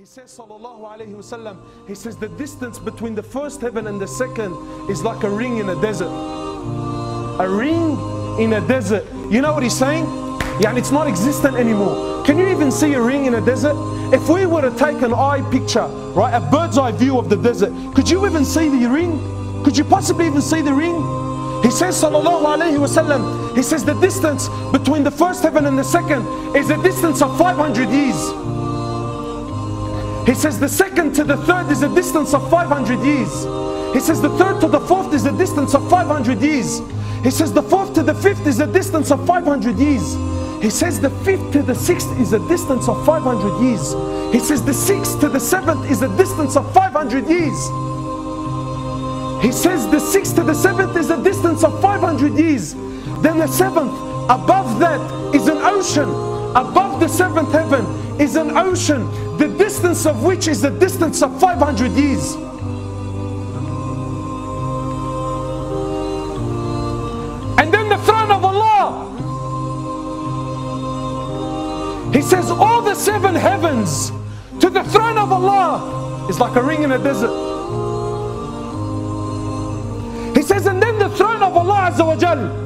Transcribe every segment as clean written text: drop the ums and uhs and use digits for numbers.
He says, sallallahu alayhi wasallam, he says the distance between the first heaven and the second is like a ring in a desert. A ring in a desert. You know what he's saying? Yeah, it's not existent anymore. Can you even see a ring in a desert? If we were to take an eye picture, right, a bird's eye view of the desert, could you even see the ring? Could you possibly even see the ring? He says, sallallahu alayhi wasallam, he says the distance between the first heaven and the second is a distance of 500 years. He says the second to the third is a distance of 500 years. He says the third to the fourth is a distance of 500 years. He says the fourth to the fifth is a distance of 500 years. He says the fifth to the sixth is a distance of 500 years. He says the sixth to the seventh is a distance of 500 years. He says the sixth to the seventh is a distance of 500 years. Then the seventh, above that is an ocean. Above the seventh heaven is an ocean, the distance of which is the distance of 500 years. And then the throne of Allah. He says all the seven heavens to the throne of Allah is like a ring in a desert. He says, and then the throne of Allah Azza wa Jal.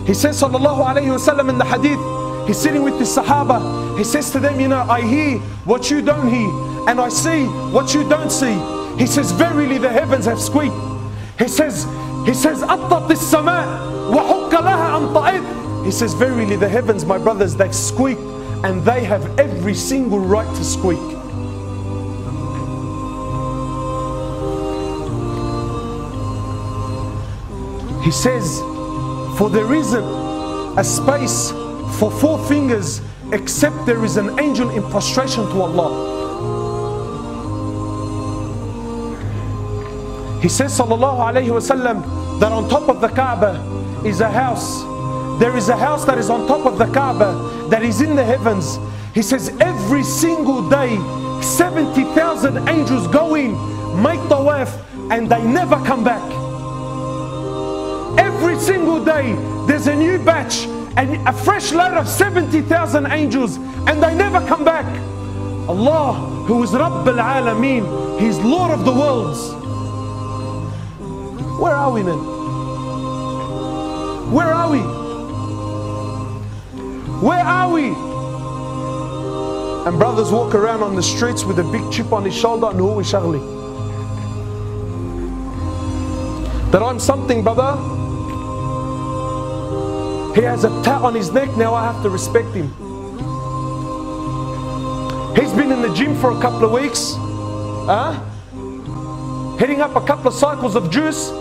He says, sallallahu alayhi wasallam, in the hadith, he's sitting with the Sahaba. He says to them, you know, I hear what you don't hear, and I see what you don't see. He says, verily the heavens have squeaked. He says, أَطَّتِ السَّمَاء وَحُكَّ لَهَا أَنْ طَئِتْ. He says, verily the heavens, my brothers, they've squeaked, and they have every single right to squeak. He says, for there isn't a space for four fingers except there is an angel in prostration to Allah. He says, sallallahu alayhi wasallam, that on top of the Kaaba is a house. There is a house that is on top of the Kaaba that is in the heavens. He says every single day 70,000 angels go in, make tawaf, and they never come back. Every single day there's a new batch and a fresh load of 70,000 angels, and they never come back. Allah, who is Rabb al-Alameen, He's Lord of the worlds. Where are we, man? Where are we? Where are we? And brothers walk around on the streets with a big chip on his shoulder, and who is Shagli? That I'm something, brother. He has a tat on his neck, now I have to respect him. He's been in the gym for a couple of weeks, hitting up a couple of cycles of juice.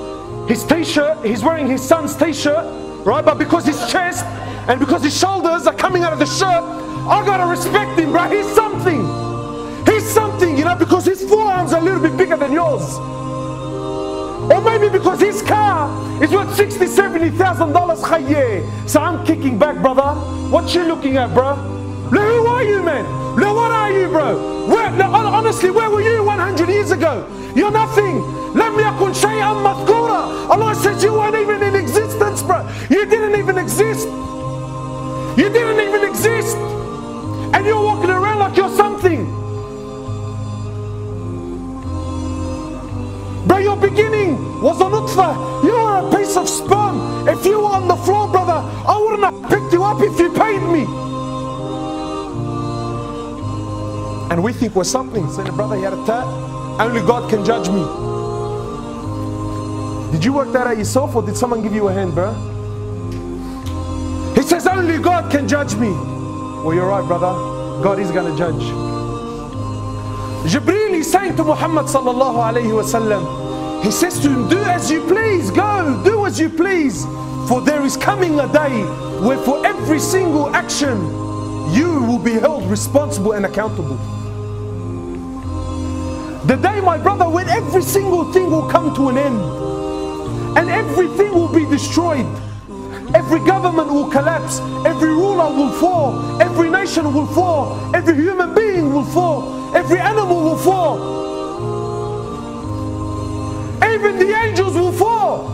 His t-shirt, he's wearing his son's t-shirt, right? But because his chest and because his shoulders are coming out of the shirt, I gotta respect him, bro. He's something. He's something, you know, because his forearms are a little bit bigger than yours. Or maybe because his car is worth $60,000, $70,000. So I'm kicking back, brother. What you looking at, bro? Who are you, man? What are you, bro? Honestly, where were you 100 years ago? You're nothing. لَمْ يَكُنْ شَيْئًا مَذْكُورًا. Allah says you weren't even in existence, bro. You didn't even exist. You didn't even exist. And you're walking around like you're something. Bro, your beginning was a nutfa. You were a piece of sperm. If you were on the floor, brother, I wouldn't have picked you up if you paid me. And we think we're something. Say, brother, he had a tat. Only God can judge me. Did you work that out yourself, or did someone give you a hand, bro? He says, only God can judge me. Well, you're right, brother. God is going to judge. Jibreel is saying to Muhammad sallallahu alayhi wasallam, he says to him, do as you please, go, do as you please. For there is coming a day where for every single action, you will be held responsible and accountable. The day, my brother, when every single thing will come to an end. And everything will be destroyed. Every government will collapse. Every ruler will fall. Every nation will fall. Every human being will fall. Every animal will fall. Even the angels will fall.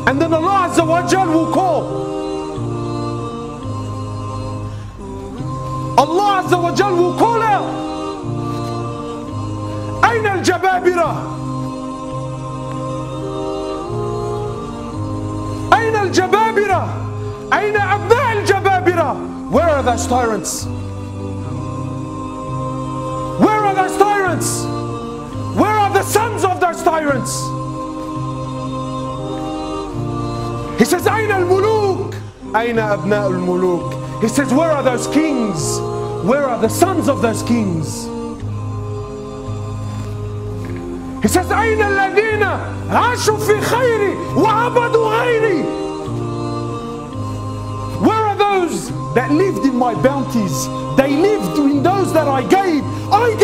And then Allah Azza wa Jal will call. Allah Azza wa Jal will call out, أين الجبابرة؟ أين الجبابرة؟ أين أبناء الجبابرة? Where are those tyrants? Where are those tyrants? Where are the sons of those tyrants? He says, أين الملوك? أين أبناء الملوك? He says, where are those kings? Where are the sons of those kings? He says, أين الذين عاشوا في خيري وعبدوا غيري? Where are those that lived in my bounties? They lived in those that I gave. I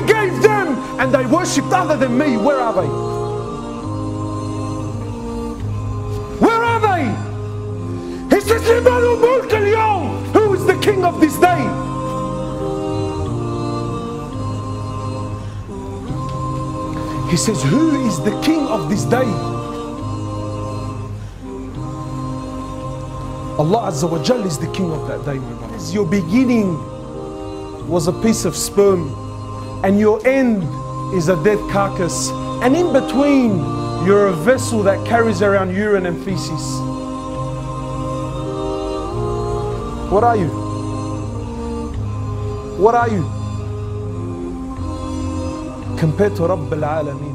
gave them, and they worshipped other than me. Where are they? Where are they? He says, لمن الملك اليوم? Who is the king of this day? He says, who is the king of this day? Allah Azza wa Jal is the king of that day, my brothers. Your beginning was a piece of sperm, and your end is a dead carcass, and in between you're a vessel that carries around urine and feces. What are you? What are you? Compared to Rabb al-Alameen.